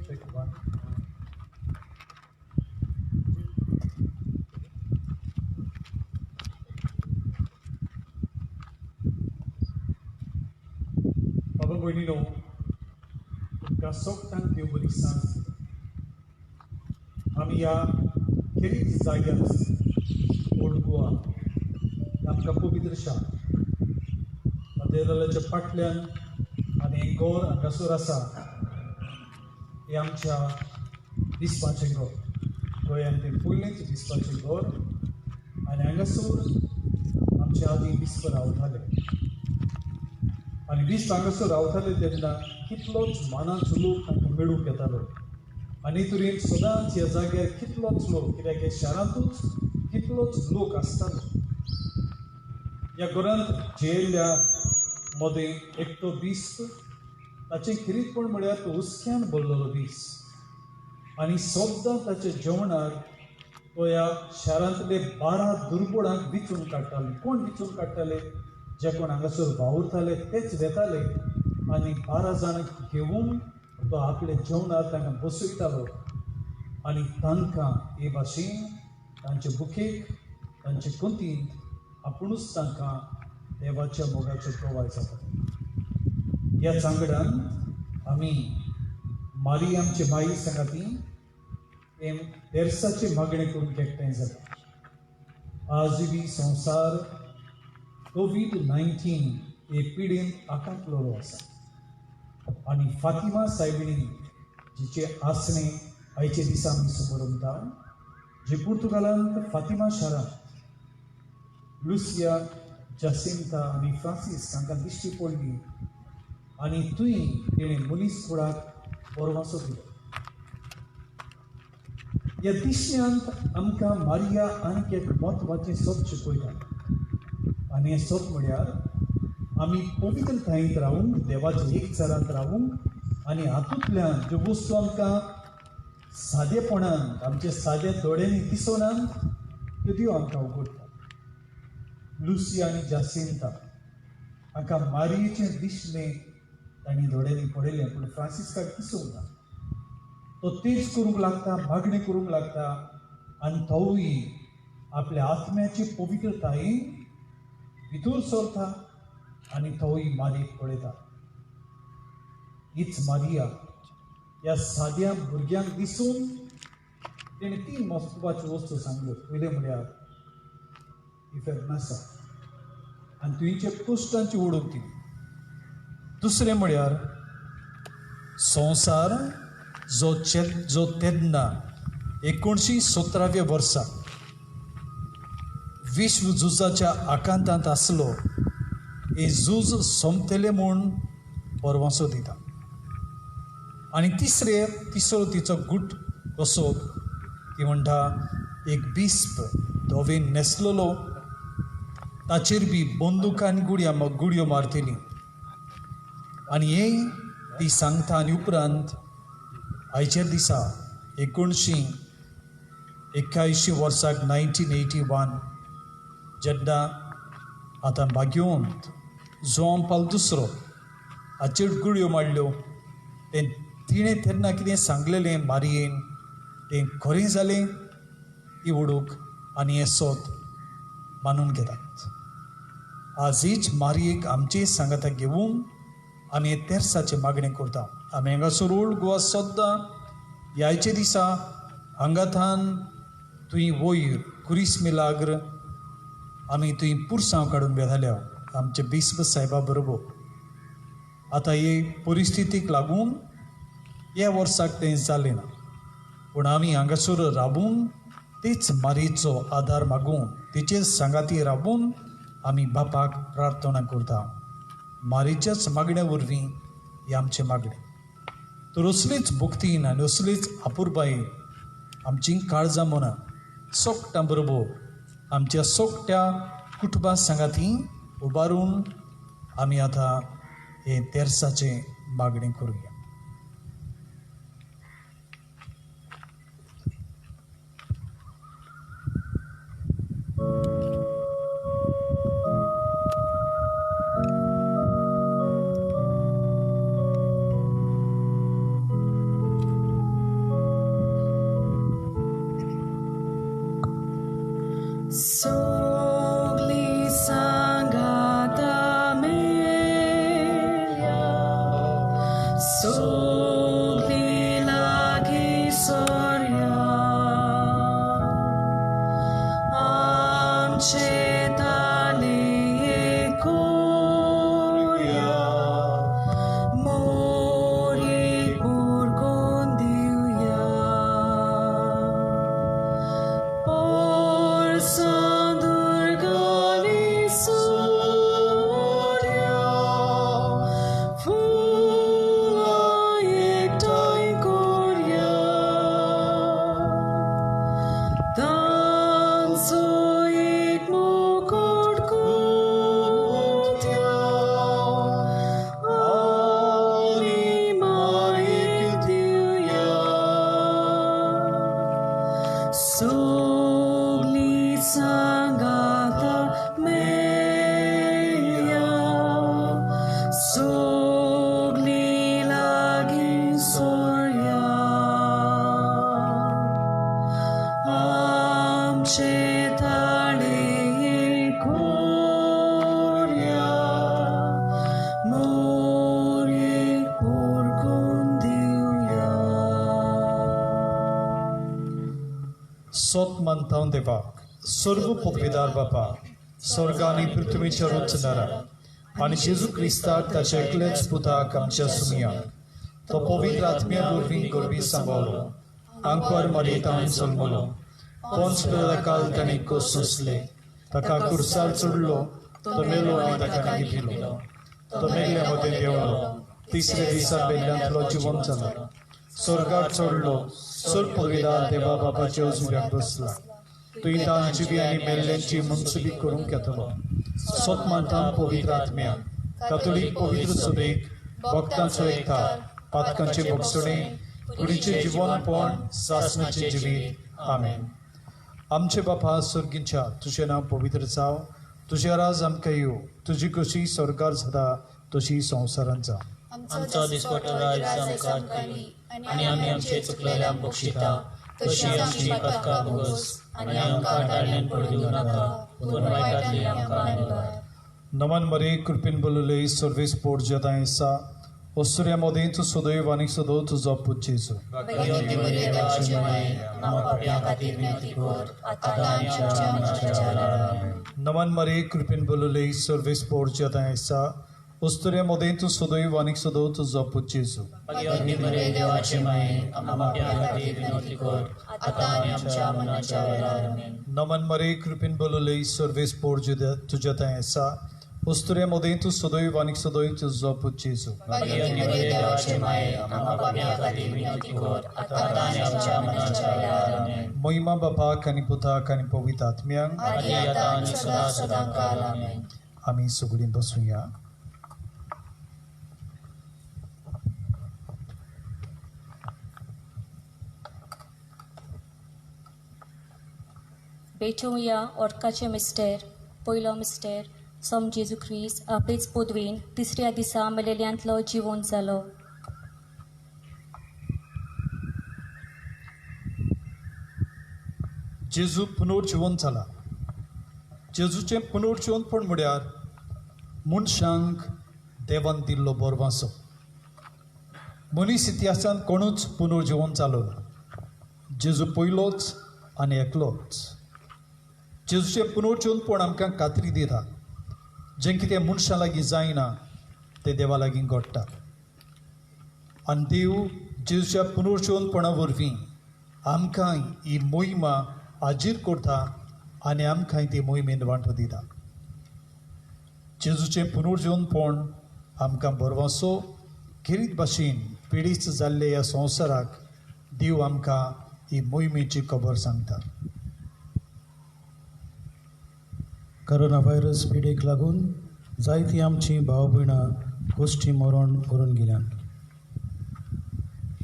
Take one. Bapak Boynino, kasok tang tiubalisan. Kami ya kiri zagas old Goa. Namka pavitra shah. Madela Japatlan and Angor and Kasurasa. Yamcha dispatching go. Goyan the full length dispatching go. And Angasur आमच्या आधी wisp रावताले आणि वीस तांगसो रावताले तेन्ना कितलोच मानाचो लोक तांकां मेळूंक येतालो आनी तरेन सदांच ह्या जाग्यार कितलोच लोक कित्याक ह्या शारांतूच कितलोच लोक आसतालो. ह्या घरांत जेयल्ल्या मदें एकटो दिस ताचें खिरीतपण म्हळ्यार तो हुस्क्यान भरलेलो दीस आनी सद्दां ताच्या जेवणाक तो ह्या शारांतले 12 दुर्बोडांक विचून काडटाले. कोण विचून काडटाले? जे कोण हांगासर वावुरताले तेच वेताले आनी 12 जाणांक घेवन तो आपले जेवणाक तांकां बसयतालो आनी तांकां हे भाशेन तांचे बुकेक तांचे कुंतींत आपुणूच तांकां देवाच्या मोगाचो प्रवाय जाता. ह्या सांगडांत आमी मारियामचे बाई सांगाती तेरसाचे मागणे करून एकठांय जाता. आज बी संवसार कोविड-19 हे पिडेंत आकांतलेलो आसा आनी फातिमा सायबिणी जिचे आसणे आयचे दिसा आमी समोर उमता, जे पुर्तुगालांत फातिमा शारांत लुसिया जासिंता आनी फ्रांसीस हांकां दिश्टी पडली आनी थंय तिणें मनीस कुळाक परवासो दिलो. ह्या दिश्यांत आमकां मारिया आनीक एक म्हत्वाचें सत शिकयता आनी हें सत म्हळ्यार आमी पवित्रतायेंत रावूंक, देवाच्या एकचारांत रावूंक आनी हातूंतल्यान ज्यो वस्तू आमकां सादेपणान आमच्या साद्या दोळ्यांनी दिसनात त्यो देव आमकां उगडटा. लुसिया आनी जासिंता हांकां मारियेचें दिसणें तांणी दोळ्यांनी पळयलें पूण फ्रांसिस्काक दिसूंक ना. तो तेच करूंक लागता, मागणी करूंक लागता आनी तोवूय आपल्या आत्म्याची पवित्रतायेन भितर सरता आनी तोवूय मारयेक पळयता. हीच मारिया ह्या साद्या भुरग्यांक दिसून तेणें 3 म्हत्वाच्यो वस्तू सांगल्यो. पयलें म्हळ्यार इफेर्नासा आनी तुयेंचे कश्टांची ओळख दिली. दुसरें म्हळ्यार संवसार जो तेन्ना 1917व्या वर्सा विश्व झुजाच्या आकांतांत आसलो, हे झूज सोंपतलें म्हूण परवासो दिता. आनी तिसरो तिचो गूट कसो ती म्हणटा एक बिस्प धोवेन न्हेसलेलो, ताचेर बी बंदुकांनी गुडयो मारतली आनी हे ती सांगता. आनी उपरांत आयच्या दिसा 1981 वर्साक 1981 जेन्ना आतां बाग्योंत जोआंव पावल II हाचेर गुडयो मारल्यो, तिणें तेन्ना कितें सांगलेलें मारयेन तें खरें जालें ती ओळख आनी हें सत मानून घेतात. आजच मारयेक आमचे सांगाता घेवून आमी तेरसाचे मागणें करता. आमी हांगासर ओल्ड गोवा सद्दां ह्याचे दिसा हांगाथान थंय वयर कुरीस मिलाग्र आमी थंय पुरसांव काडून बेजाल्या आमचे बिस्प सायबा बरोबर. आतां हे परिस्थितीक लागून ह्या वर्साक तें जालें ना, पूण आमी हांगासर राबून तेच मारयेचो आदार मागून तिचे सांगाती राबून आमी बापाक प्रार्थना करता. मारयेच्याच मागण्या वरवीं हे आमचें मागणें. तर असलीच भुक्तीन आनी असलीच आपुरबायेन आमची काळजां मनां सोगटां बरोबर आमच्या सोगट्या कुटुंबा सांगाती उबारून आमी आतां हे तेरसाचें मागणें करुया. स्वत मंथावन देवाक सर्व पदवीदार बापा स्वर्ग आनी पृथ्वीचेर रचणारा आनी जेजू क्रिस्ताक ताच्या एकल्याच पुताक आमच्या सुमयाक तो पवित्र आत्म्या वरवीं गर्भी सांबाळलो आंकवार मरयेंत जल्मलो पोंच पिलाकाल ताणें कोस सोंसले ताका खुर्सार चडलो तो मेलो आनी ताका न्हिदिलो तो मेल्ल्या मदें देंवलो तिसऱ्या दिसा मेल्ल्यांतलो जिवंत जालो स्वर्गाक चडलो सर्व पदवीदार देवा बापाच्या उजव्याक बसला तुयें जिवी आनी मेल्ल्यांची मनसुबी करूंक येतलो स्वत मानतान पवित्र आत्म्या कातोलीक पवित्र सभेक भक्तांचो एकठांय पातकांचे मोगसणे कुडीचें जिवनपण सासणाचें जिवीत आमेन. आमचे बापा स्वर्गीच्या तुजें नांव पवित्र जाव तुजें राज आमकां येवं तुजी कशी स्वर्गार जाता तशी संवसारांत जावं. आमचो दिसपटो रायज आमकां दी आनी आमी आमचे चुकलेल्यांक बक्षिता तशी आमची पथकां भोगस आनी आमकां डाळ्यान पडूं नाका पूण वायटांतली आमकां निवार. नमन मरे कृपेन बोलले सर्वेस पोट जतां सा ओसुऱ्या मोदें तूं सदैव आनी सदो तुजो पूत जेजू. भगवती मरिये देवाची माय आमकां पापयां खातीर विनंती कर आतां आनी आमच्या मरणाच्या वेळार आमेन. नमन मरे कृपेन बोलले सर्वेस पोट जतां सा ओसुऱ्या मोदें तूं सदैव आनी सदो तुजो पूत जेजू. भगवती मरिये देवाची माय आमकां पापयां खातीर विनंती कर आतां आनी आमच्या मरणाच्या वेळार आमेन. नमन मरे कृपेन बोलले सर्वेस पोट जतां सा ओसुऱ्या मोदें तूं सदैव आनी सदो तुजो पूत जेजू. भगवती मरिये देवाची माय आमकां पापयां खातीर विनंती कर आतां आनी आमच्या मरणाच्या वेळार आमेन. महिमा बापाक आनी पुताक आनी पवित्र आत्म्यांक आदी आतां आनी सदां सदांकाल आमेन. आमी सगळीं बसूया. बेठवया ओडकाचे मिस्टेर पयलो मिस्टेर सोम जेजू ख्रिस्त आपलेच पदवीन तिसऱ्या दिसा मेलेल्यांतलो जिवंत जालो. जेजू पुनर्जिवंत जाला. जेजूचें पुनर्जिवंतपण म्हळ्यार मनशांक देवान दिल्लो बोरवासो. मनीस इतिहासांत कोणूच पुनर्जिवंत जालो ना. जेजू पयलोच आनी एकलोच. जेजूचें पुनर्जिवंतपण आमकां खात्री दिता जें कितें मनशां लागीं जायना तें देवा लागीं घडटा. आनी देव जेजूच्या पुनर्जिवंतपणा वरवीं आमकां ही मोहिमा आजीर करता आनी आमकां ती मोहिमेन वांटो दिता. जेजूचें पुनर्जिवंतपण आमकां बरवासो खेरीत भाशेन पिडीत जाल्ले ह्या संवसाराक देव आमकां ही मोहिमेची खबर सांगता. कोरोना व्हायरस पिडेक लागून जायतीं आमचीं भाव भयणां गोश्टी मरण करून गेल्यात.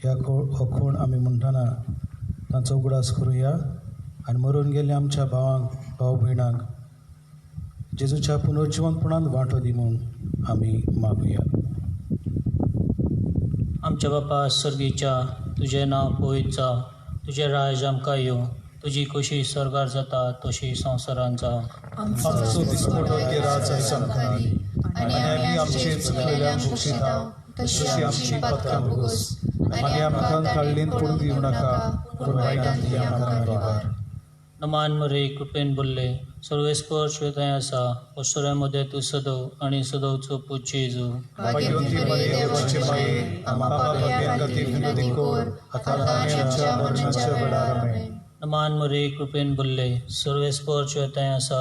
ह्या हो कोण आमी म्हणटाना तांचो उगडास करुया आनी मरून गेल्ल्या आमच्या भाव भयणांक जेजूच्या पुनर्जिवंतपणांत वांटो दी म्हूण आमी मागुया. आमच्या बापा सर्गीच्या तुजें नांव पवित्र जावं तुजें राज आमकां येवं तुजी कशी स्वर्गार जाता तशी संवसारांत जावं. आमचो दिसपटो राज आमकां दी आनी आमी आमचे चुकलेल्यांक बक्षिता तशी आमची पथकां भोगस आनी आमकां काडलीन पडूं दिवं नाका पूण वायटांतली आमकां निवार. नमान मरे कृपेन बोल्ले सर्वेस्पर श्वेताय आसा ओसऱ्यामध्ये तूं सदो आनी सदोवचो पूत जेजू. भगवती मरिये देवाची माये आमकां पापयां खातीर विनंती कर आतां आनी आमच्या मरणाच्या वेळार आमेन. नमान मरे कृपेन बोल्ले सर्वेस्पर श्वेताय आसा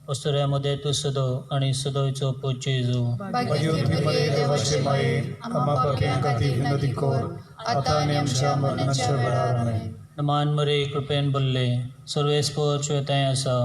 ओसऱ्यामध्ये तूं सदो आनी सदोवचो पूत जेजू. भगवती मरिये देवाची माये आमकां पापयां खातीर विनंती कर आतां आनी आमच्या मरणाच्या वेळार आमेन. नमान मरे कृपेन बोल्ले सर्वेस्पर श्वेताय आसा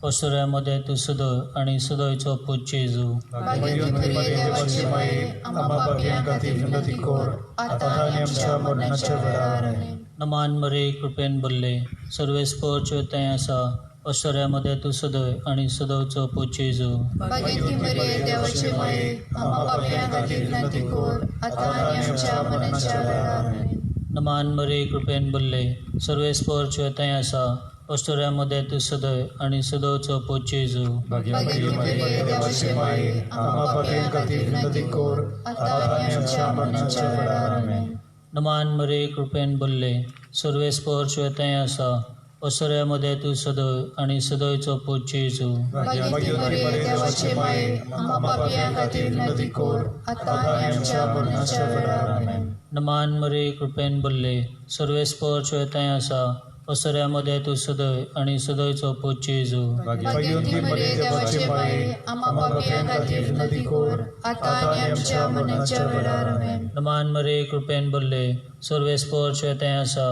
ओसऱ्यामध्ये तूं सदो आनी सदोवचो पूत जेजू. भगवती मरिये देवाची माये आमकां पापयां खातीर विनंती कर आतां आनी आमच्या मरणाच्या वेळार आमेन. नमान मरे कृपेन बोल्ले सर्वेस्पर श्वेताय आसा ओसऱ्यामध्ये तूं सदो आनी सदोवचो पूत जेजू. भगवती मरिये देवाची माये आमकां पापयां खातीर विनंती कर आतां आनी आमच्या मरणाच्या वेळार आमेन. नमान मरे कृपेन बोल्ले सर्वेस्पर श्वेताय आसा ओसऱ्यामध्ये तूं सदो आनी सदोवचो पूत जेजू. भगवती मरिये देवाची माये आमकां पापयां खातीर विनंती कर आतां आनी आमच्या मरणाच्या वेळार आमेन. नमान मरे कृपेन बोल्ले सर्वेस्पर श्वेताय आसा ओसऱ्यामध्ये तू सदय आणि सदयचो पूज्य येजू भाग्यवती मरिये देवाचे माये आम्हा पापियां खातीर विनंती कर आता आनी आमच्या मरणाच्या वेळार आमेन. नमान मरे कृपेन भरले सर्वेस्पर चोयताय आसा ओसऱ्यामध्ये तू सदय आणि सदयचो पूज्य येजू भाग्यवती मरिये देवाचे माये आम्हा पापियां खातीर विनंती कर आता आनी आमच्या मरणाच्या वेळार आमेन. नमान मरे कृपेन भरले सर्वेस्पर चोयताय आसा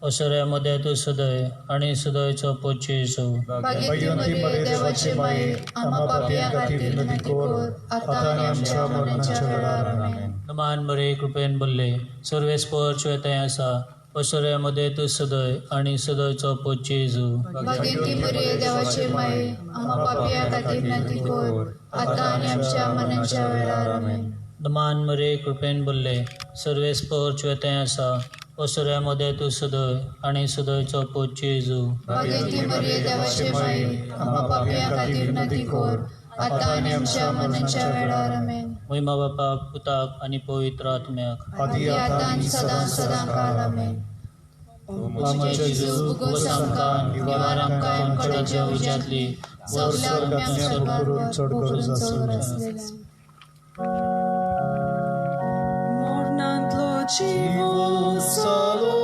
ओसऱ्यामध्ये तू सदय आणि सदयचो पूज्य येजू भाग्यवती मरिये देवाचे माये आम्हा पापियां खातीर विनंती कर आता आनी आमच्या मरणाच्या वेळार आमेन. नमान मरे कृपेन भरले सर्वेस्पर चोयताय आसा ओसऱ्यामध्ये तू सदय आणि सदयचो पूज्य येजू भाग्यवती मरिये देवाचे माये आम्हा पापियां खातीर विनंती कर आता आनी आमच्या मरणाच्या वेळार आमेन. नमान मरे कृपेन भरले सर्वेस्पर चोयताय आसा ओसऱ्यामध्ये तू सदय आणि सदयचो पूज्य येजू भाग्यवती मरिये देवाचे माये आम्हा पापियां खातीर विनंती कर आता आनी आमच्या मरणाच्या वेळार आमेन. महिमा बापाक पुताक आणि पवित्र आत्म्याक आदी आता आनी सदां सदां काळ आमेन. आमचे जेजू उगस आमकां निवार आमकां कडाच्या उज्यांतली सगल्या आत्म्यांक स्वर्गार चड गरज आसलेल्या. Mornantlo dziwo salo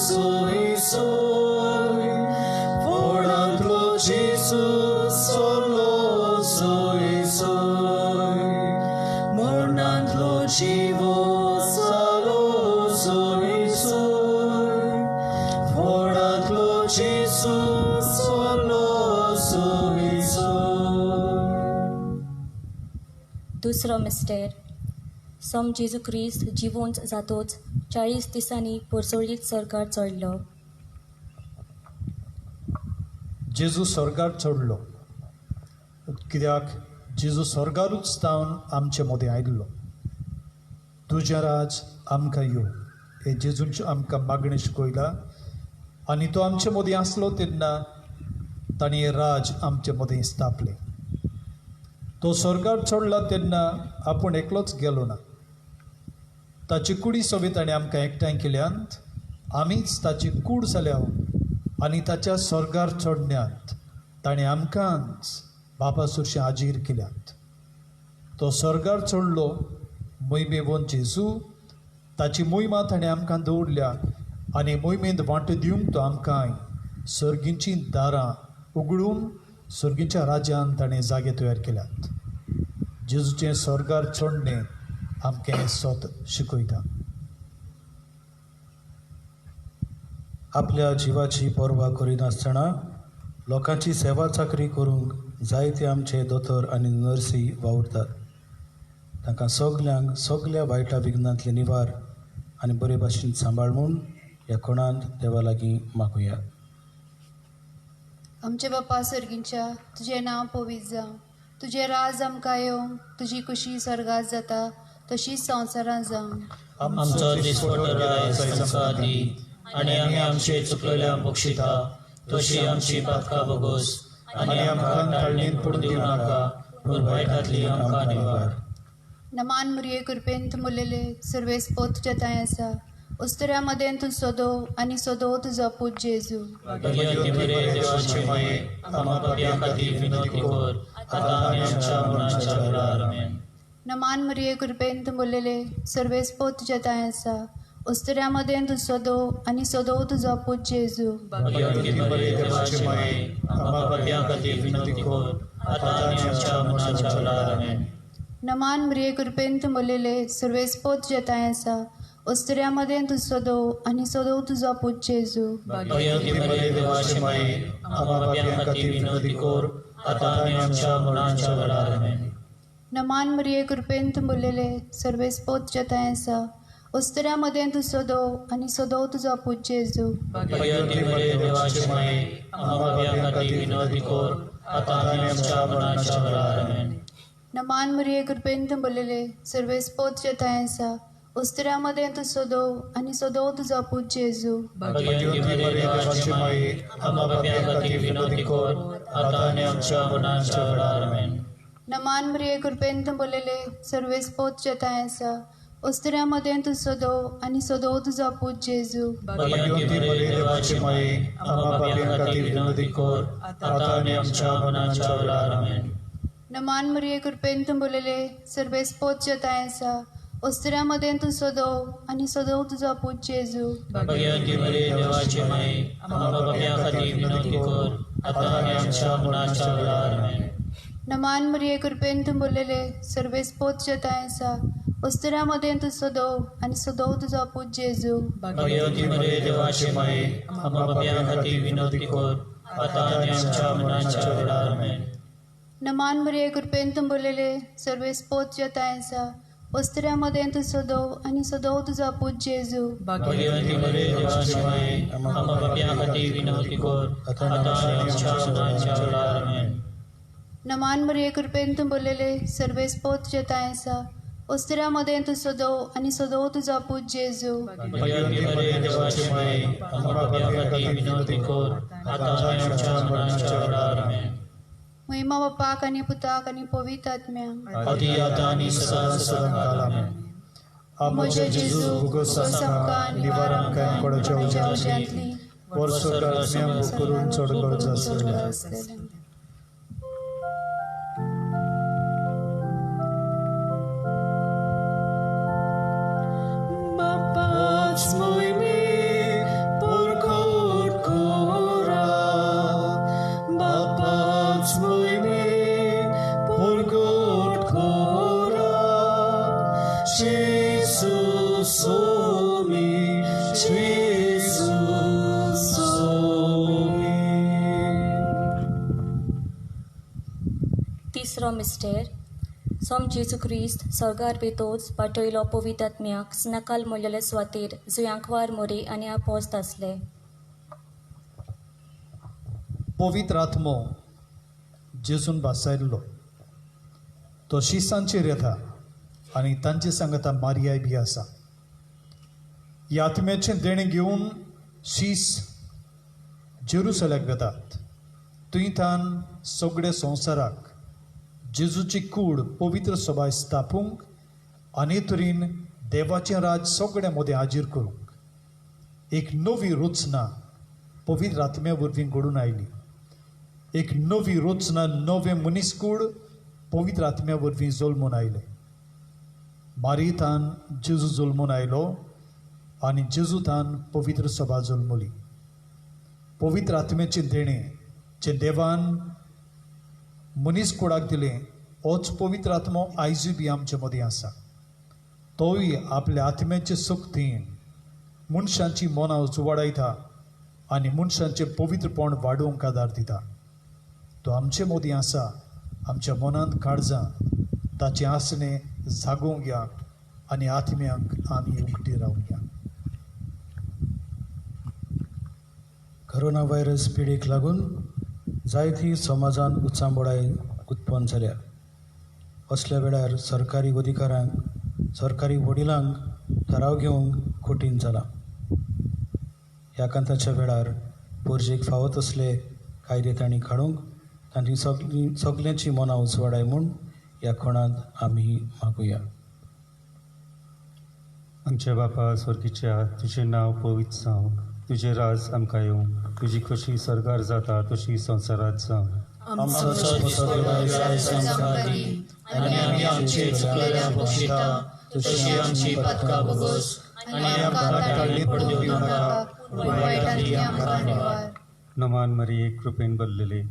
soi soi, Mornantlo Jesus solo soi soi, Mornantlo dziwo salo soi soi, Mornantlo Jesus solo soi soi. दुसरो मिस्टेर सम जेजू क्रिस्त जिवोन जातोच 40 दिसांनी परसोळीत सर्गार चडलो. जेजू स्वर्गार चडलो कित्याक जेजू स्वर्गारूच जावन आमचे मदें आयिल्लो. तुजें राज आमकां यो हे जेजून आमकां मागणें शिकयला आनी तो आमचे मदीं आसलो तेन्ना ताणें हें राज आमचे मदीं स्थापलें. तो स्वर्गार चडला तेन्ना आपूण एकलोच गेलो ना. ताची कुडी सोबीत ताणें आमकां एकठांय केल्यांत आमीच ताची कूड जाल्या आनी ताच्या स्वर्गार चडण्यांत ताणें आमकांच बापा सुरशें आजीर केल्यात. तो स्वर्गार चडलो मोहिमेवोन जेजू ताची मोहिमा ताणें आमकां दवरल्या आनी मोहिमेंत वांटो दिवंक तो आमकां सर्गींचीं दारां उगडून सर्गींच्या राज्यांत ताणें जागे तयार केल्यात. जेजूचें स्वर्गार चडणें आमकां हें सोत शिकयता. आपल्या जिवाची पर्वा करिनासतना लोकांची सेवा चाकरी करूंक जायते आमचे दोतोर आनी नर्सी वावुरतात. तांकां सगल्यांक सगल्या वायटा विघ्नांतले निवार आनी बरे भाशेन सांबाळ म्हूण ह्या कोणांत देवा लागीं मागुया. आमचे बापा सर्गींच्या तुजें नांव पवित्र जावं. तुजें राज आमकां येवं. तुजी कुशी स्वर्गांत जाता तशीच संवसारांत जावं. आमचो दिसपटो रायज आमकां दी आनी आमी आमचे चुकलेल्यांक बक्षिता तशी आमची पातकां बोगोस आनी आमकां ताळणेंत पडूं दिवं नाका पूण वायटांतली आमकां निवार. नमान मरिये कृपेंत मुरलेले सर्वेस्पोत जताय आसा. उस्तऱ्यामध्ये तूं सोदो आनी सोदो तुजो पूज्य जेजू. भाग्यवती मरिये देवाचे माये आम्हा पापियां खातीर विनंती कर आतां आनी आमच्या मरणाच्या वेळार आमेन. नमान मरिये कृपेंत मुरलेले सर्वेस्पोत जताय आसा. उस्तऱ्यामध्ये तूं सोदो आनी सोदो तुजो पूज्य जेजू. भाग्यवती मरिये देवाचे माये आम्हा पापियां खातीर विनंती कर आतां आनी आमच्या मरणाच्या वेळार आमेन. नमान मरिये कृपेंत मुरलेले सर्वेस्पोत जताय आसा. उस्तऱ्यामध्ये तूं सोदो आनी सोदो तुजो पूज्य जेजू. भाग्यवती मरिये देवाचे माये आम्हा पापियां खातीर विनंती कर आतां आनी आमच्या मरणाच्या वेळार आमेन. नमान मरिये कृपेंत मुरलेले सर्वेस्पोत जताय आसा. उस्तऱ्यामध्ये तूं सोदो आनी सोदो तुजो पूज्य जेजू. भाग्यवती मरिये देवाचे माये आम्हा पापियां खातीर विनंती कर आतां आनी आमच्या मरणाच्या वेळार आमेन. नमान मरिये कृपेंत मुरलेले सर्वेस्पोत जताय आसा. उस्तऱ्यामध्ये तूं सोदो आनी सोदो तुजो पूज्य जेजू. भाग्यवती मरिये देवाचे माये आम्हा पापियां खातीर विनंती कर आतां आनी आमच्या मरणाच्या वेळार आमेन. नमान मरिये कृपेंत मुरलेले सर्वेस्पोत जताय आसा. ओस्तऱ्यामध्ये तू सदव आणि सदव तुझा पूत जेजू भाग्यवंती मरे देवाची माये आम्हा पापीं खातीर विनोदी कोर आता आणि आमच्या मरणाच्या वेळार आमेन. नमान मरिये कृपेन तुंबलेले सर्वेस पोत जतायसा ओस्तऱ्यामध्ये तू सदव आणि सदव तुझा पूत जेजू भाग्यवंती मरे देवाची माये आम्हा पापीं खातीर विनोदी कोर आता आणि आमच्या मरणाच्या वेळार आमेन. नमान मरिये कृपेन तुंबलेले सर्वेस पोत जतायसा ओस्तऱ्यामध्ये तू सदव आणि सदव तुझा पूत जेजू भाग्यवंती मरे देवाची माये आम्हा पापीं खातीर विनोदी कोर आता आणि आमच्या मरणाच्या वेळार आमेन. नमान मरिये कृपेन तुंबलेले सर्वेस पोत जतायसा ओस्तऱ्यामध्ये तू सदव आणि सदव तुझा पूत जेजू भाग्यवंती मरे देवाची माये आम्हा पापीं खातीर विनोदी कोर आता आणि आमच्या मरणाच्या वेळार आमेन. नमान मरिये कृपेन तुंबलेले सर्वेस पोत जतायसा ओस्तऱ्यामध्ये तू सदव आणि सदव तुझा पूत जेजू भाग्यवंती मरे देवाची माये आम्हा पापीं खातीर विनोदी कोर आता आणि आमच्या मरणाच्या वेळार आमेन. महिमा बापाक आणि पुताक आणि पवित्र आत्म्याक आदी आता आणि सदाकाळ आमेन. म्हजे जेजू गोसामका निवारण काय कोणाच्या उजायांतली वर्सोगार करून चढ गरज असलेल्या असलेल्या Bapa's moimi porkot kora. Bapa's moimi porkot kora. Jesus somi, Jesus somi. तिसरो मिस्टेर सोम जेजू क्रिस्त सर्गार बेतोच पाटयलो पवित्रात्म्याक स्नकाल मोल्लेले स्वातेर जुयांकवार मोरे आनी आपोस्त आसले. पवित्र आत्मो जेजून भासायल्लो तो शिसांचेर येता आनी तांचे सांगता मारियाय बी आसा. ह्या आत्म्याचें देणें घेवन शीस जेरुसलेमाक वतात. थंयतान सगळे संवसाराक जेजूची कूड पवित्र सभा स्थापूंक आनी तरेन देवाचें राज सगळ्या मदें हाजीर करूंक एक नवी रचना पवित्र आत्म्या वरवीं घडून आयली. एक नवी रचना नवे मनीसकूड पवित्र आत्म्या वरवीं जल्मून आयले. मारियेंतान जेजू जल्मून आयलो आनी जेजूतान पवित्र सभा जल्मली. पवित्र आत्म्याचें देणें जें देवान मनीस कुळाक दिलें होच पवित्र आत्मो आयजूय बी आमचे मदीं आसा. तोय आपल्या आत्म्याचे सक्तीन मनशांची मनां उजवाडायता आनी मनशांचें पवित्रपण वाडोवंक आदार दिता. तो आमचे मदीं आसा. आमच्या मनांत काळजां ताचें आसणें जागोवंक या आनी आत्म्याक आमी उक्ती रावंक या. कोरोना व्हायरस पिडीक लागून जायती समाजान उचांबोडाय उत्पन्न जाल्या. असल्या वेळार सरकारी अधिकाऱ्यांक सरकारी वडिलांक ठराव घेवंक कठीण जाला. ह्या कांताच्या वेळार पोरजेक फावत असले कायदे तांणी काडूंक तांची सगल्यांची मनां उजवाडाय म्हूण ह्या कोणांत आमी मागुया. आमच्या बापा स्वर्गीच्या तुजें नांव पवित्र जावं. तुजें राज आमकां येवं. तुजी कशी सरकार जाता तशी संवसारांत जावं. आमचो दिसो आयज आमकां दी आनी आमी आमचे चुकलेल्यांक बक्षिता तशी आमची पदकां बोगोस आनी आमकां ताळणी पडूं नाका पूण वायटांतली आमकां निवार. नमान मरिये कृपेन भरलेले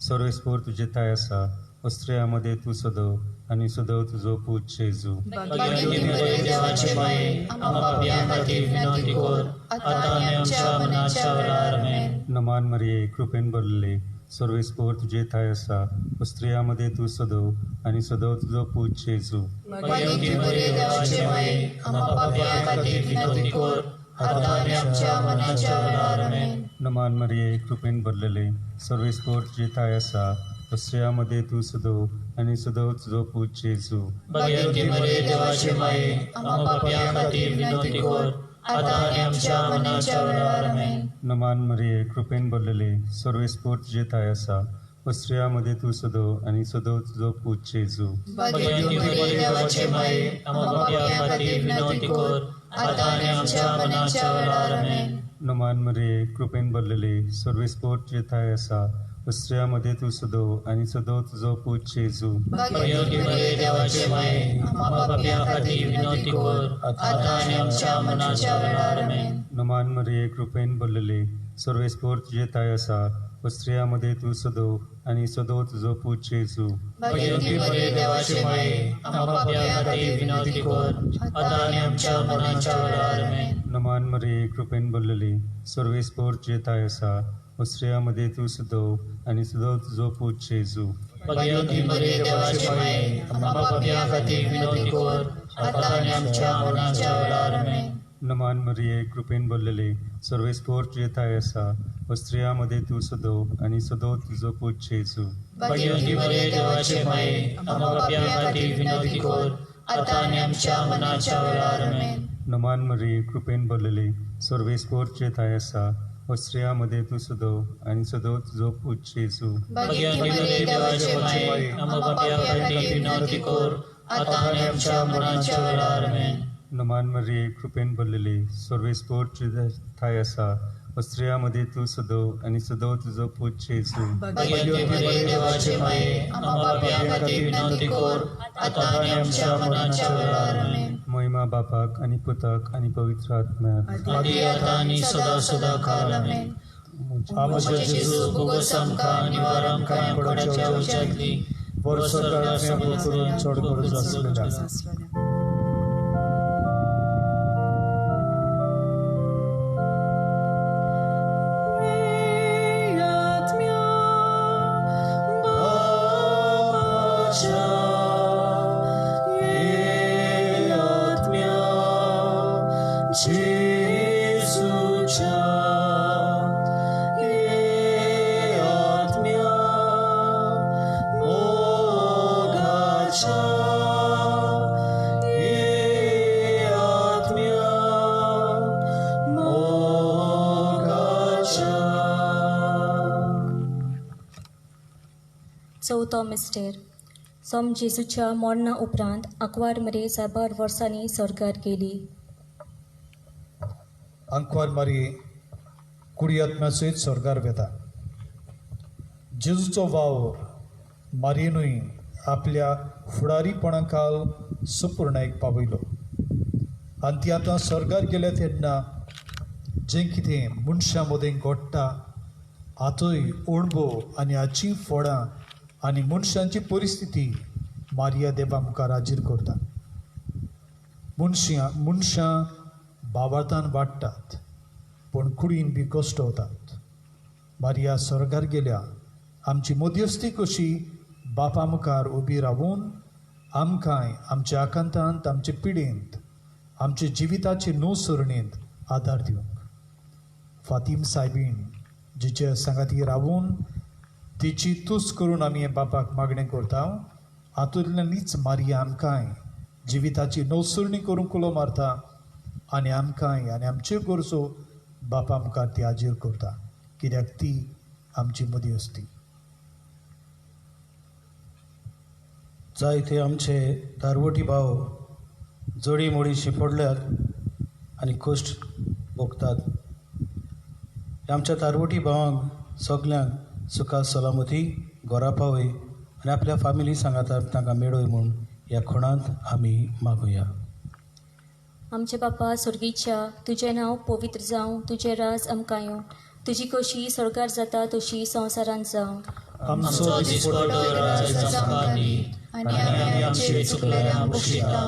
सर्वेस्पोर तुजे ताय आसा. अस्त्रेयामध्ये तूं सदव आनी सदव तुजो पूत जेजू. भाग्यवंती मरे देवाची माये आम्हा पापयां खातीर विनंती कर आतां आनी आमच्या मरणाच्या वेळार आमेन. नमान मरिये कृपेन भरलेले सर्वेस्पोर तुजे ताय आसा. अस्त्रेयामध्ये तूं सदव आनी सदव तुजो पूत जेजू. भाग्यवंती मरे देवाची माये आम्हा पापयां खातीर विनंती कर आतां आनी आमच्या मरणाच्या वेळार आमेन. नमान मरिये कृपेन भरलेले सर्वेस्पोर तुजे ताय आसा. अस्त्रेयामध्ये तूं सदव आनी सदव तुजो पूत जेजू. भाग्यवंती मरे देवाची माये आम्हा पापयां खातीर विनंती कर आतां आनी आमच्या मरणाच्या वेळार आमेन. नमान मरिये कृपेन भरलेले सर्वेस्पोर तुजे ताय आसा. व स्त्रियामध्ये तू सदो आणि सदो तुझो पूत जेजू भगवंती मरिये देवाचे माये आम्हा पाप्या खातीर विनवणी कर आता आनी आमच्या मरणाच्या वेळार आमेन. नमान मरे कृपेन भरलेले सर्वेस्पोर जेथाय आसा व स्त्रियामध्ये तू सदो आणि सदो तुझो पूत जेजू भगवंती मरिये देवाचे माये आम्हा पाप्या खातीर विनवणी कर आता आनी आमच्या मरणाच्या वेळार आमेन. नमान मरे कृपेन भरलेले सर्वेस्पोर जेथाय आसा व स्त्रियामध्ये तू सदो आणि सदो तुझो पूत जेजू भगवंती मरिये देवाचे माये आम्हा पाप्या खातीर विनवणी कर आता आनी आमच्या मरणाच्या वेळार आमेन. नमान मरे कृपेन भरलेले सर्वेस्पोर जेथाय आसा व स्त्रियामध्ये तू सदो आणि सदो तुझो पूत जेजू भगवंती मरिये देवाचे माये आम्हा पाप्या खातीर विनवणी कर आता आनी आमच्या मरणाच्या वेळार आमेन. नमान मरिये कृपेन भरलेले सर्वेस्पोर जेथाय आसा व स्त्रियामध्ये तू सदो आणि सदो तुझो पूत जेजू भगवंती मरिये देवाचे माये आम्हा पाप्या खातीर विनवणी कर आता आनी आमच्या मरणाच्या वेळार आमेन. नमान मरिये कृपेन भरलेले सर्वेस्पोर जेथाय आसा व स्त्रियामध्ये तू सदो आणि सदो तुझो पूत जेजू भगवंती मरिये देवाचे माये आम्हा पाप्या खातीर विनवणी कर आता आनी आमच्या मरणाच्या वेळार आमेन. नमान मरिये कृपेन भरलेले सर्वेस्पोर जेथाय आसा व स्त्रियामध्ये तू सदो आणि सदो तुझो पूत जेजू भगवंती मरिये देवाचे माये आम्हा पाप्या खातीर विनवणी कर आता आनी आमच्या मरणाच्या वेळार आमेन. महिमा बापाक आणि पुताक आणि पवित्र आत्म्याक आदी आता आनी सदा सदा काल आमेन. आमचे जेजू भोगोस आमकां निवार आमकां पडाच्या वंशातली वर स्वर्गांत आमकां करून चड गरज आसलेल्या चवथो मिस्टेर सम जेजूच्या मरणा उपरांत 11 मरे 4 वर्सांनी स्वर्गार गेली. अंकवार मारी कुडी आत्म्या सयत स्वर्गार वेता. जेजूचो वाव मारयेनूय आपल्या फुडारीपणा काल सुपूर्णायक पावयलो आनी ती आतां स्वर्गार गेल्या तेन्ना जें कितें मनशां मदें घडटा हातूंय अणभव आनी हाची फळां आनी मनशांची परिस्थिती मारिया देवा मुखार हाजीर करता. मनशां भावार्थान वाडटात पूण कुडीन बी कश्ट वतात. मारिया स्वर्गार गेल्या आमची मध्यस्थी कशी बापा मुखार उबी रावून आमकांय आमच्या आकांतांत आमचे पिडेंत आमचे जिविताचे नुसरणेंत आदार दिवंक. फातीम सायबीण जिचे सांगाती रावून तिची तुस करून आमी हे बापाक मागणें करता. हातूंतल्यानच मारिया आमकांय जिविताची नवसरणी करूंक कुलो मारता आनी आमकांय आनी आमच्यो गरजो बापा मुखार ती हाजीर करता कित्याक ती आमची मध्यस्थी. जायते आमचे दारवटी भाव जोडी मोडीशी पडल्यात आनी कश्ट भोगतात. आमच्या दारवटी भावांक सगल्यांक सुखा सलामती घरा पावय आनी आपल्या फॅमिली सांगातात तांकां मेळय म्हूण ह्या खणांत आमी मागुया. आमचे बापा स्वर्गीच्या तुजें नांव पवित्र जावं, तुजें राज आमकां येवं, तुजी कशी स्वर्गार जाता तशी संवसारांत जावं. आमचो दिसपटो राज आमकां दी आनी आमी आमचे चुकलेल्यांक बक्षिता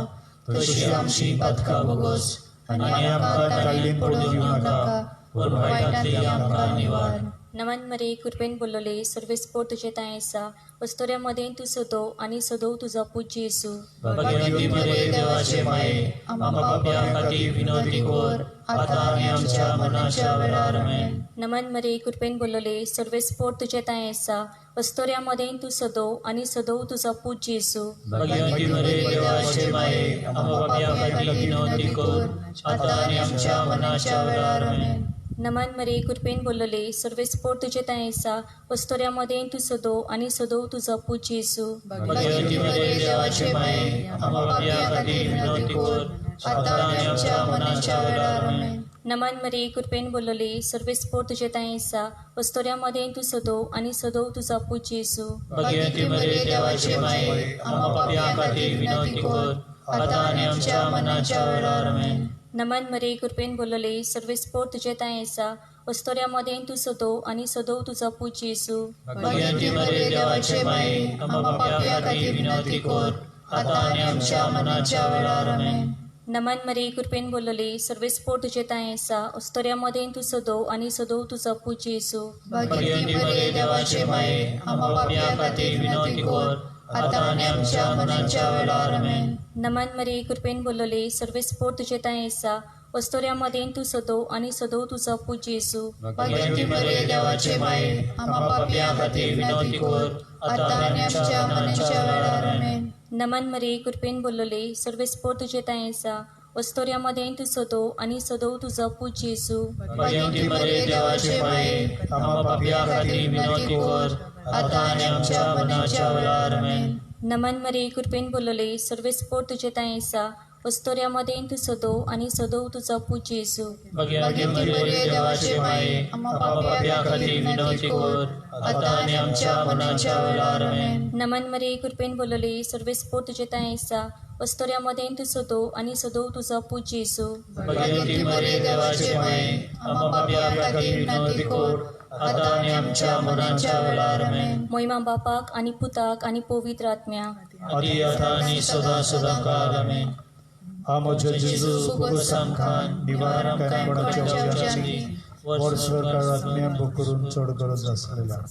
तशी आमची पातकां भोगोस आनी आमकां ताळयेन पडूं दिवं नाका पूण वायटांतली आमकां निवार. नमन मरे कृपेन बोललोले सर्वेस्पोर तुजे ताय आसा वस्तोऱ्या मदें तूं सदो आनी सदो तुजो पूत जेजू भगवंती मरिये देवाचे माये आम्हा पाप्या खातीर विनवणी कर आता आनी आमच्या मरणाच्या वेळार आमेन. नमन मरे कृपेन बोललोले सर्वेस्पोर तुजे ताय आसा वस्तोऱ्या मदें तूं सदो आनी सदो तुजो पूत जेजू भगवंती मरिये देवाचे माये आम्हा पाप्या खातीर विनवणी कर आता आनी आमच्या मरणाच्या वेळार आमेन. नमन मरे कृपेन बोलले सर्वेस्पोर तुझे तायेसा वस्तोऱ्यामध्ये तू सदो आणि सदो तुझा पूज येसू भगवती मरे देवाचे माये आम्हा पापिया खातीर विनवणी कर आता आणि आमच्या मरणाच्या वेळार आमेन. नमन मरे कृपेन बोलले सर्वेस्पोर तुझे तायेसा वस्तोऱ्यामध्ये तू सदो आणि सदो तुझा पूज येसू भगवती मरे देवाचे माये आम्हा पापिया खातीर विनवणी कर आता आणि आमच्या मरणाच्या वेळार आमेन. नमन मरे कृपेन बोलले सर्वेस्पोर तुझे तायेसा वस्तोऱ्यामध्ये तू सदो आणि सदो तुझा पूज येसू भगवती मरे देवाचे माये आम्हा पापिया खातीर विनवणी कर आता आणि आमच्या मरणाच्या वेळार आमेन. नमन मरे कृपेन बोलले सर्वेस्पोर तुझे तायेसा वस्तोऱ्यामध्ये तू सदो आणि सदो तुझा पूज येसू भगवती मरे देवाचे माये आम्हा पापिया खातीर विनवणी कर आता आणि आमच्या मरणाच्या वेळार आमेन. नमन मरे कृपेन बोलले सर्वेस्पोर तुझे तायेसा वस्तोऱ्यामध्ये तू सदो आणि सदो तुझा पूज येसू भगवती मरे देवाचे माये आम्हा पापिया खातीर विनवणी कर आता आणि आमच्या मरणाच्या वेळार आमेन. नमन मरे कृपेन बोलले सर्वेस्पोर तुझे तायेसा वस्तोऱ्यामध्ये तू सदो आणि सदो तुझा पूज येसू भगवती मरे देवाचे माये आम्हा पापिया खातीर विनवणी कर आता आणि आमच्या मरणाच्या वेळार आमेन. नमन मरे कृपेन बोलले सर्वेस्पोर तुझे तायेसा वस्तोऱ्यामध्ये तू सदो आणि सदो तुझा पूज येसू भगवती मरे देवाचे माये आम्हा पापिया खातीर विनवणी कर आता आणि आमच्या मरणाच्या वेळार आमेन. नमन मरे कृपेन बोलले सर्वेस्पोर तुझे तायेसा वस्तोऱ्यामध्ये तू सदो आणि सदो तुझा पूज येसू भगवती मरे देवाचे माये आम्हा पापिया खातीर विनवणी कर आता आणि आमच्या मरणाच्या वेळार आमेन. मोहिमा बापाक आणि पुताक आणि पवित्र आत्म्या आदी आता आणि सदा सदाकाळ आमेन. आमचे जेजू खूब सामखान निवारण काय पडच्याची वर्सभर काळात नेम करून चढ गरज असलेला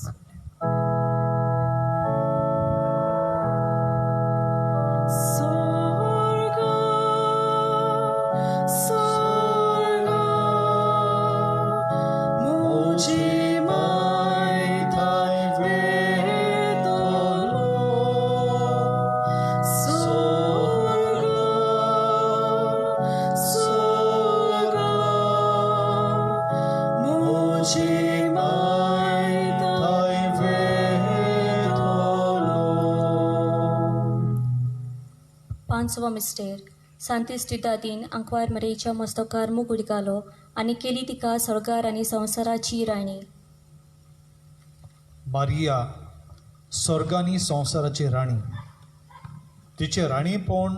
पांचवो मिस्टेर सांतिस्टी दादीन अंकवार मरेच्या मस्तकार मुकुट घालो आणि केली तिका सरकार आणि संवसाराची राणी. मारिया स्वर्गानी संवसाराची राणी. तिचे राणीपण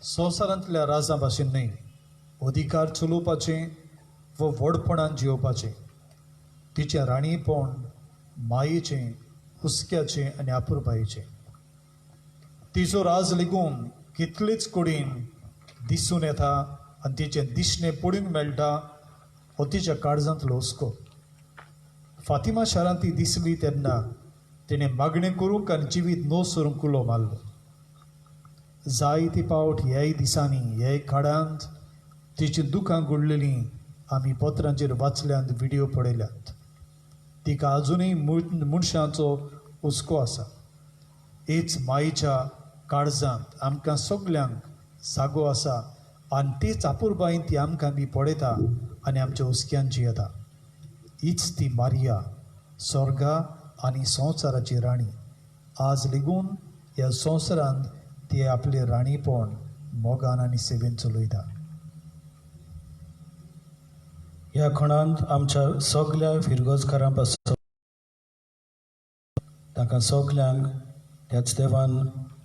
संवसारांतल्या राजा भाशेन न्हय, अधिकार चलोवपाचें व व्हडपणान जियोवपाचें. तिचें राणीपण मायेचें, हुस्क्याचें आनी आपुरबायेचें. तिचो राज लेगून कितलेच कुडीन दिसून येता आनी तिचें दिसणें पळोवंक मेळटा हो तिच्या काळजांतलो हुस्को. फातिमा शारांत ती दिसली तेन्ना तिणें मागणें करूंक आनी जिवीत नो सरूंक कुलो मारलो. जायती फावट ह्याय दिसांनी ह्याय काळांत तिची दुखां घडलेलीं आमी पत्रांचेर वाचल्यांत व्हिडियो पळयल्यात. तिका अजुनूय मनशांचो हुस्को आसा. हीच मायेच्या काळजांत आमकां सगल्यांक जागो आसा आनी तीच आपुरबायेन ती आमकां बी पळयता आनी आमच्या हुस्क्यान जियेता. हीच ती मारिया, स्वर्गा आनी संवसाराची राणी. आज लेगून ह्या संवसारांत ती आपले राणीपण मोगान आनी सेवेन चलयता. ह्या खणांत आमच्या सगल्या फिरगोजकारां पासून तांकां सगल्यांक त्याच देवान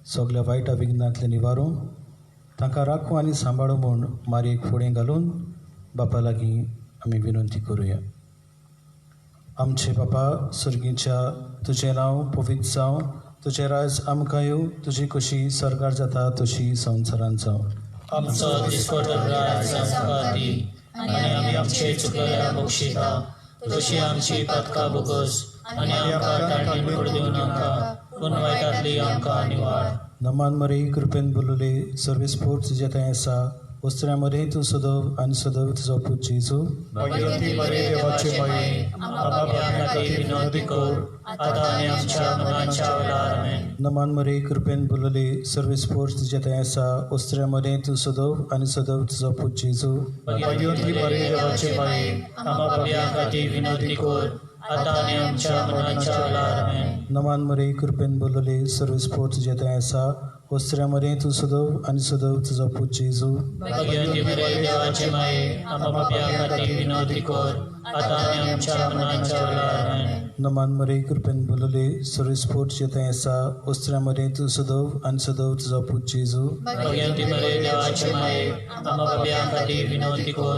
सगल्या वायटा विघ्नांतले निवारूं, तांकां राखूं आनी सांबाळूं म्हूण मारयेक फुडें घालून बापा लागीं आमी विनंती करुया. आमचे बापा सर्गीच्या तुजें नांव पवित्र जावं, तुजें राज आमकां येवं, तुजी कशी सरकार जाता तशी संवसारांत जावं. आमचो दिसपटो राज आमकां दी आनी आमी आमचे चुकलेल्या बक्षिता तशी आमची पातकां बोगस आनी आमकां ताळणी पडूं नाका पूण वायटांतली आमकां निवाड. नमान मरे कृपेन बोलले सर्वेस्पोर तुजे थंय आसा ओस्त्र्यामध्ये तू सदैव आणि सदैव तुझा पूत जेजू भगवंती मरे देवाचे माये आम्हा पाप्यांखातीर विनंती कर आता आणि आमच्या मरणाच्या वेळार आमेन. नमान मरे कृपेन बोलले सर्व स्पोर्ट्स तुझ्या तयासा ओस्त्र्यामध्ये तू सदैव आणि सदैव तुझा पूत जेजू भगवंती मरे देवाचे माये आम्हा पाप्यांखातीर विनंती कर आता आणि आमच्या मरणाच्या वेळार आमेन. नमान मरे कृपेन बोलले सर्व स्पोर्ट्स तुझ्या तयासा ओस्त्र्यामध्ये तू सदैव आणि सदैव तुझा पूत जेजू भगवंती मरे देवाचे माये आम्हा पाप्यांखातीर विनंती कर आता आणि आमच्या मरणाच्या वेळार आमेन. नमान मरे कृपेन बोलले सर्व स्पोर्ट्स तुझ्या तयासा ओस्त्र्यामध्ये तू सदैव आणि सदैव तुझा पूत जेजू भगवंती मरे देवाचे माये आम्हा पाप्यांखातीर विनंती कर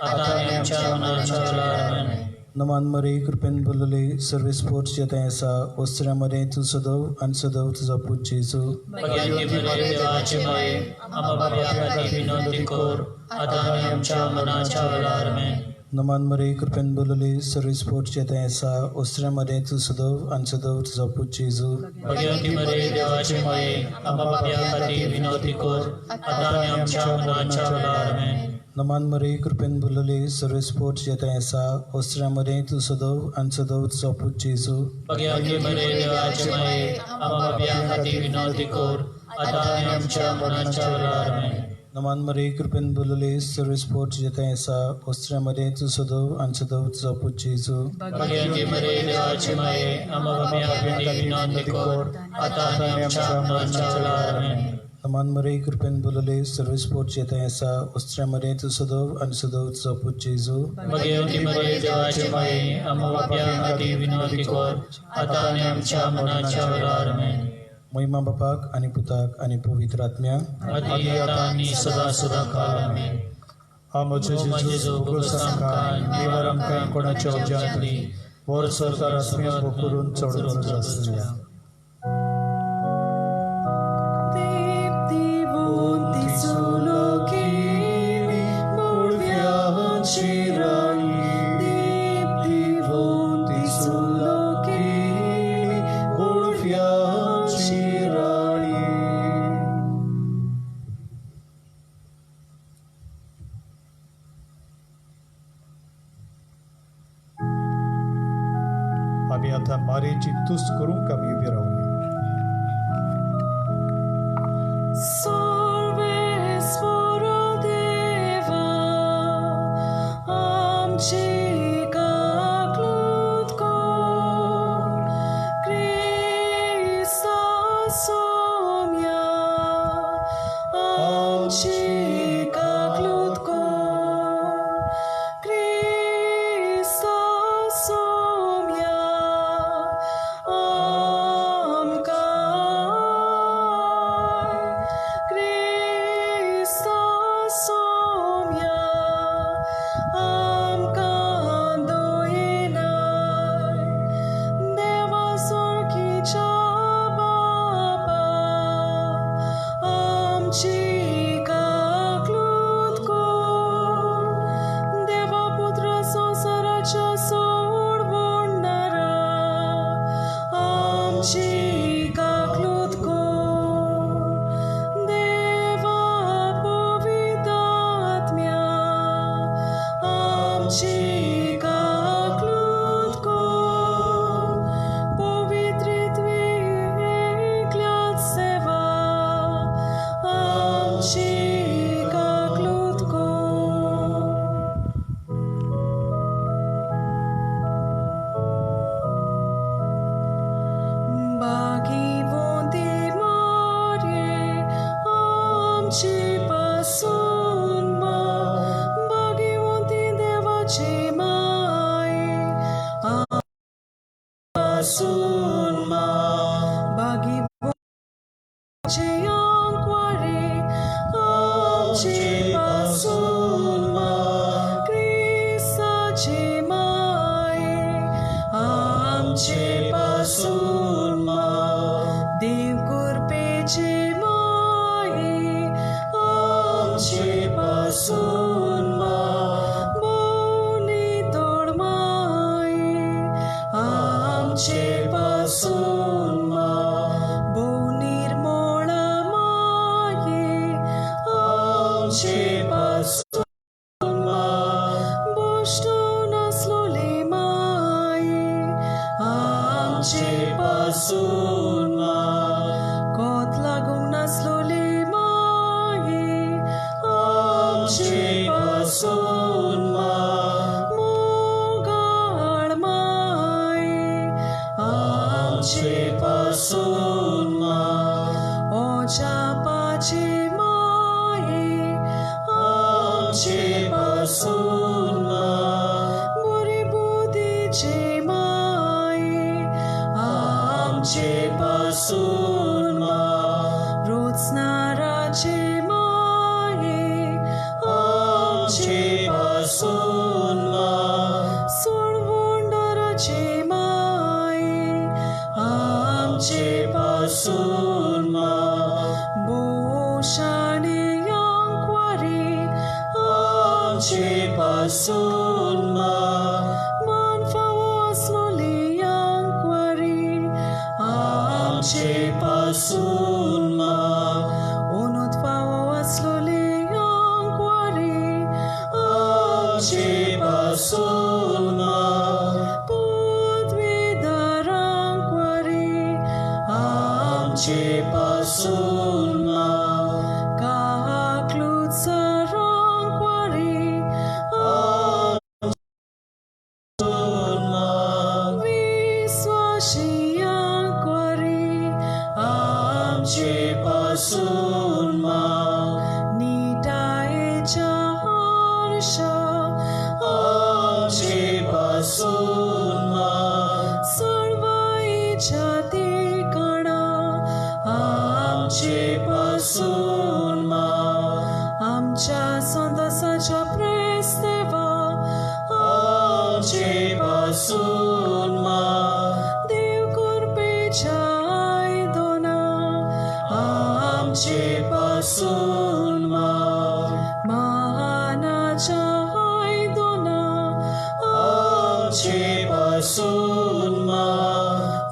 आता आणि आमच्या मरणाच्या वेळार आमेन. नमान मरे कृपेन बोलले सर्व स्पोर्ट्स तुझ्या तयासा ओस्त्र्यामध्ये तू सदैव आणि सदैव तुझा पूत जेजू भगवंती मरे देवाचे माये आम्हा पाप्यांखातीर विनंती कर आता आणि आमच्या मरणाच्या वेळार आमेन. नमान मरे कृपेन बोलले सर्व स्पोर्ट्स तुझ्या तयासा ओस्त्र्यामध्ये तू सदैव आणि सदैव तुझा पूत जेजू भगवंती मरे देवाचे माये आम्हा पाप्यांखातीर विनंती कर आता आणि आमच्या मरणाच्या वेळार आमेन. नमान मरे कृपेन बोलले सर्व स्पोर्ट्स तुझ्या तयासा ओस्त्र्यामध्ये तू सदैव आणि सदैव तुझा पूत जेजू भगवंती मरे देवाचे माये आम्हा पाप्यांखातीर विनंती कर आता आणि आमच्या मरणाच्या वेळार आमेन. नमान मरे कृपेन बोलले सर्व स्पोर्ट्स तुझ्या तयासा ओस्त्र्यामध्ये तू सदैव आणि सदैव तुझा पूत जेजू भगवंती मरे देवाचे माये आम्हा पाप्यांखातीर विनंती कर आता आणि आमच्या मरणाच्या वेळार आमेन. नमान मरे कृपेन बोलले सर्व स्पोर्ट्स तुझ्या तयासा ओस्त्र्यामध्ये तू सदैव आणि सदैव तुझा पूत जेजू भगवंती मरे देवाचे माये आम्हा पाप्यांखातीर विनंती कर आता आणि आमच्या मरणाच्या वेळार आमेन. महिमा बापाक आणि पुताक आणि पवित्र आत्म्या आदी आता आणि सदा सदा काळ आमेन. आमचे जेजू भोगोसांकाय निवारंकाय कोणाच्या उज्यांतली वर सरकार आत्म्या भोकरून चढून जासल्या आम्ही आता मारेची तुस करून आम्ही उभे राहूया. आमचे पासून कोत लागूंक नासलोली माये आमचे पासून मोगाळ माये आमचे पासून ओच्या पाची माये आमचे पासून बरी बुद्धीची माये आमचे पासून रोजनाराची माये आमचे पासून सोडवोंडराची माये आमचे पासून भूषाणे यांक्वारी आमचे पासून मान फावो असलोली यांक्वारी आमचे पासून उनुत फावो असलोली यांक्वारी आमचे पासून पदवीधरांक्वारी आमचे पासून काक्लुत्सरांक्वारी विश्वासियांक्वारी आमचे पासून निटायेच्या हर्ष आमचे पासून सर्वाईच्या ठिकाणा आमचे पासून आमच्या संतसाच्या प्रेस्तेवा आमचे पासून देव कृपेच्या आयदोना आमचे पासून महानाच्या आयदोना आमचे पासून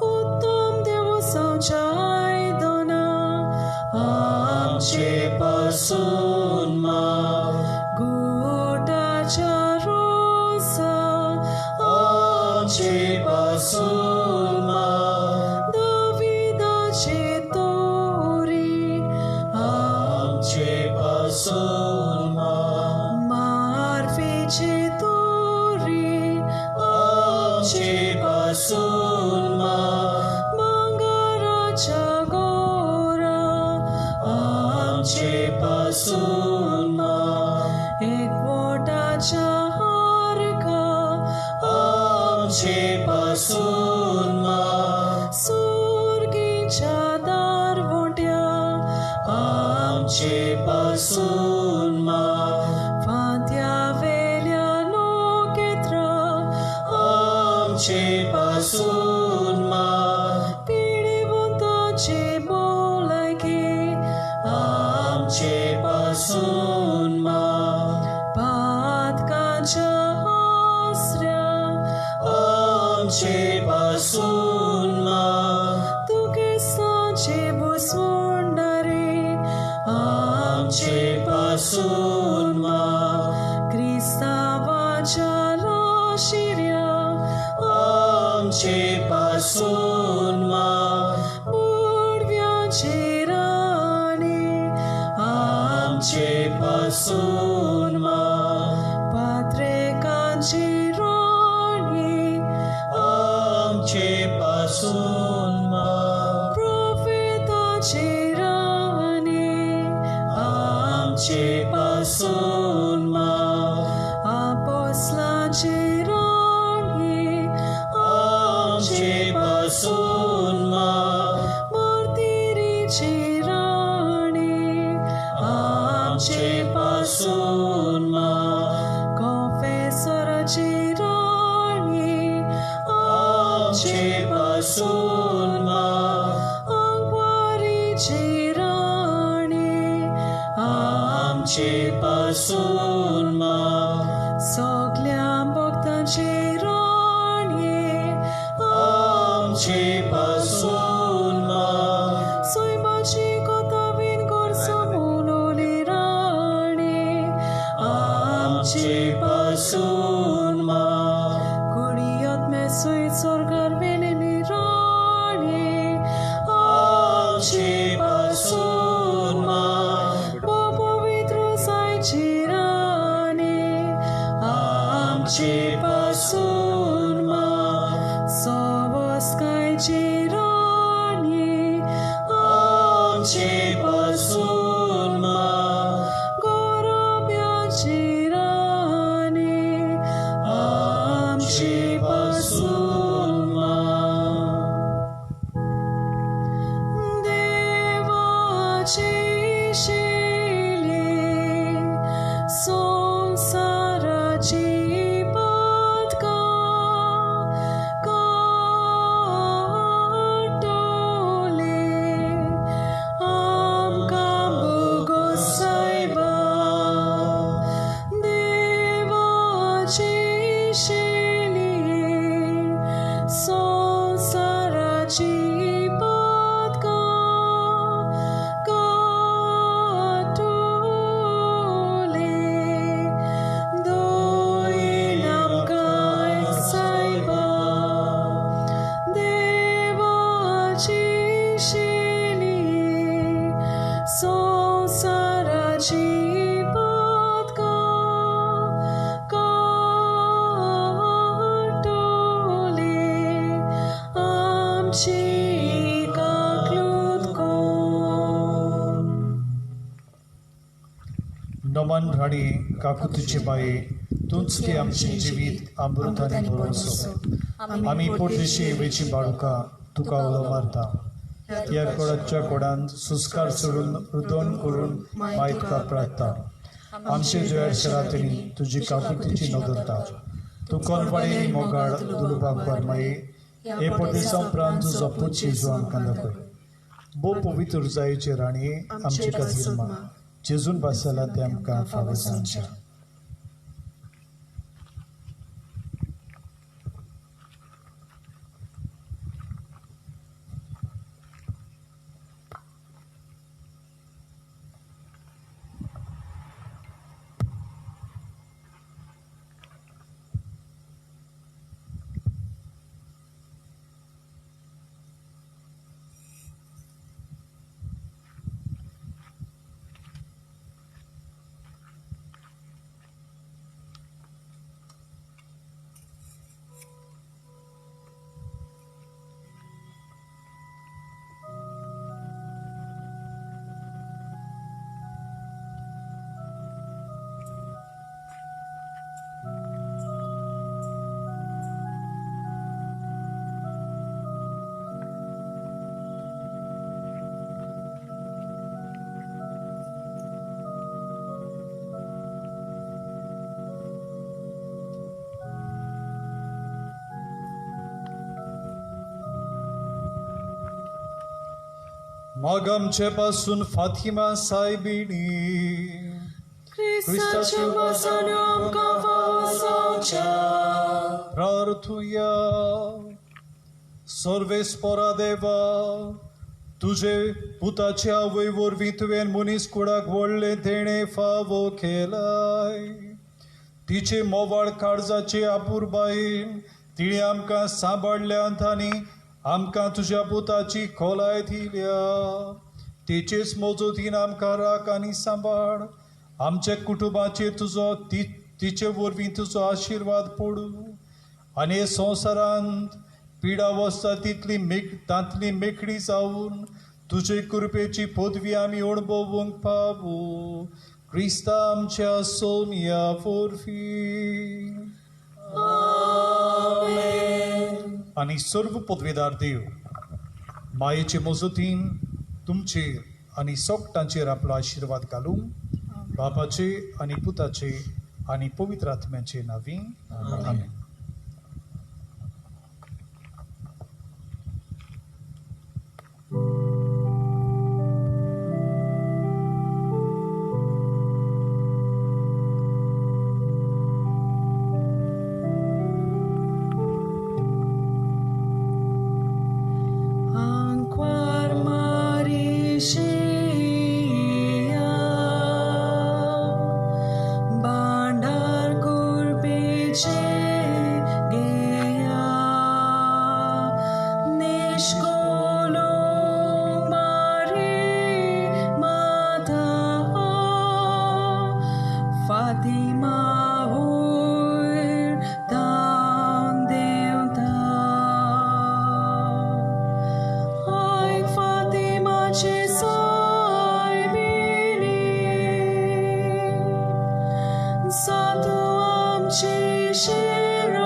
उत्तम देवसाच्या आयदोना आमचे पासून गोटाच्या रोसा आमचे पासून दाविदाचे तोरी आमचे पासून मार्फेचे तोरी आमचे पासून मंगाराच्या गोरा आमचे पासून एक बोटाच्या हारका आमचे पासून सुर्गीच्या दारवोट्या आमचे पासून फांत्या वेल्या लोकेत्र आमचे पासून पिढीबुंताचे बोलायके आमचे पासून पातकाच्या आसऱ्या आमचे पासून तुकेसाचे भुसवणारे आमचे पासून क्रिस्तावाच्या लाशिऱ्या आमचे पासून बुडव्याचे राणे आमचे पासून पात्रेकांची राणी आमचे पासून प्रोफेताचे राणे आमचे पासून आपोस्लाचे राणी आमचे पासून मार्तिरीचे राणे आमचे पासून कॉफेसराचे राणी आमचे पासून अंगवारीचे राणे आमचे पासून सगल्या भक्तांचे राणे आमचे पासून सोयमाची कोताबीन कोर्सो मुलोली राणे आमचे पासून कुडियत में सोय स्वर्गार वेलेली राणे मुसलमान देवाची शेली संसाराची पदका काटोले आमकां बोगोस सायबा देवाची शेली संसाराची पदका काटोले दोन आमकां सायबा देवाची शेली संसाराची पदका काटोले आमची काकलूत कोर नमन राणी काकुतीची बाई तूच की आमचे जिवीत अमृताने भरोसो आम्ही पोटदेशी वेची बाळुका तुका उलो मारता या कोडाच्या कोडांत सुस्कार सोडून रुदोन करून माय तुका प्रार्थता आमचे जयार शरातनी तुझी काकुतीची नोदरता तू कोणपणे मोगाळ दुलुबाग बरमाई हे पोटदेसा उपरांत तुजो पूत जेजू आमकां दाखय बो पवित्र जायेचे राणी आमचे काजीलमा जेजून बासाला ते आमकां फावो सांगचें मग आमच्यापासून फातिमा सायबिणी ख्रिस्ताच्या वासाने आमकां फावो सांगच्या प्रार्थुया सर्वेस्परा देवा तुझे पुताच्या आवय वरवीं तुवें मनीस कुळाक व्हडलें देणें फावो केलाय तिचे मोवाळ काळजाचे आपुरबायेन तिणे आमकां सांबाळल्यांत आनी आमकां तुज्या पुताची खोलाय दिल्या तिचेच मोजोतीन आमकां राख आनी सांबाळ आमच्या कुटुंबाचेर तुजो तिचे वरवीं तुजो आशिर्वाद पडूं आनी हे संवसारांत पिडा वसता तांतली मेकळी जावन तुजे कृपेची पदवी आमी अणभवूंक पावू क्रिस्ता आमच्या सोमया वरवीं आनी सर्व पदवेदार देव मायेचे मोजतीन तुमचेर आनी सोगटांचेर आपलो आशिर्वाद घालूं बापाचे आनी पुताचे आनी पवित्र आत्म्याचे नांवी आमेन. Santo amci sherodini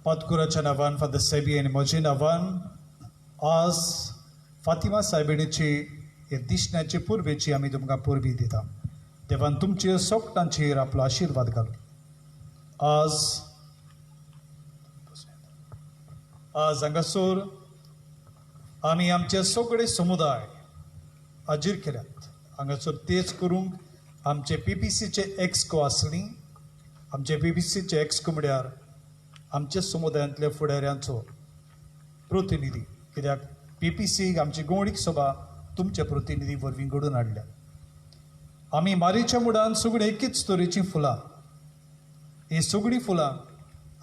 पातकुराच्या नांवान फादर सेबी आनी म्हजे नांवान आज फातिमा सायबिणीची हे दिसण्याचे पुर्वेची आमी तुमकां पुरबी दिता. देवान तुमचे सोगटांचेर आपलो आशिर्वाद घालूं. आज हांगासर आमी आमचे सगळे समुदाय हाजीर केल्यात. हांगासर तेच करूंक आमचे PPCचे एक्सको आसलीं. आमचे PPCचे एक्सको म्हळ्यार आमच्या समुदायांतल्या फुडाऱ्यांचो प्रतिनिधी, कित्याक PPC आमची गवळीक सभा तुमच्या प्रतिनिधी वरवीं घडोवन हाडल्या. आमी मारीच्या मुडान सगळीं एकीच तरेचीं फुलां, ही सगळीं फुलां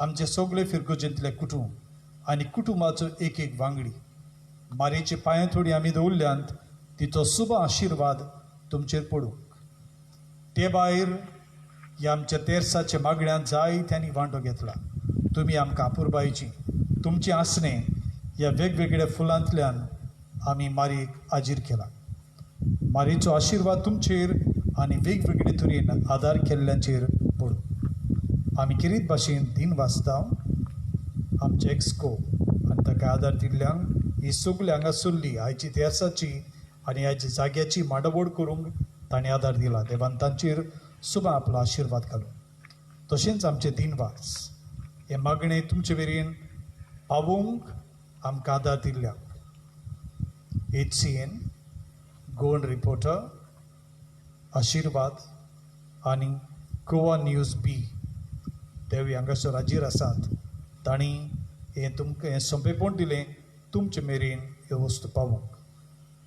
आमचे सगळे फिरकोजेंतले कुटुंब आनी कुटुंबाचो एक एक वांगडी मारीचे पांयां थोडी आमी दवरल्यांत तिचो शुभ आशिर्वाद तुमचेर पडूंक. ते भायर ह्या आमच्या तेर्साच्या मागण्यांत जायत्यांनी वांटो घेतला. तुमी आमकां आपुरबायेची तुमचे आसणे ह्या वेगवेगळ्या फुलांतल्यान आमी मारीक हाजीर केला. मारीचो आशिर्वाद तुमचेर आनी वेगवेगळे तरेन आदार केल्ल्यांचेर पडूं. आमी किरीत भाशेन दिन वाचता आमचे एक्सको आनी ताका आदार दिल्ल्यांक ही सगळी हांगासरली आयची तेर्साची आनी आयच्या जाग्याची मांडवड करूंक ताणें आदार दिला. देवान तांचेर सुबा आपलो आशिर्वाद घालूं. तशेंच आमचे दिनवास हे मागणें तुमचे मेरेन पावोवंक आमकां आदार दिल्ल्याक HCN, गोवन रिपोर्टर, आशिर्वाद आनी गोवा न्यूज B देवी हांगासर हाजीर आसात. तांणी हें तुमकां हें सोंपेपण दिलें तुमचे मेरेन ह्यो वस्तू पावोवंक.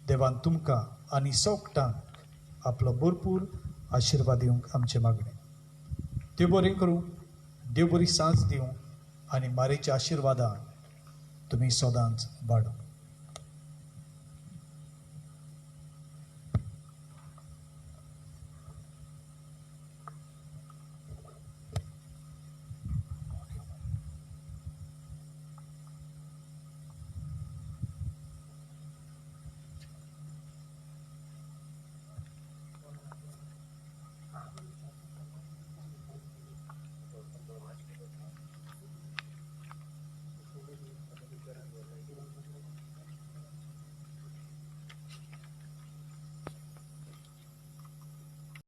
देवान तुमकां आनी सोगटांक आपलो भरपूर आशिर्वाद दिवंक आमचे मागणें. देव बरें करूं, देव बरी सांज दिवं आनी मारेच्या आशिर्वादान तुमी सदांच वाडूं.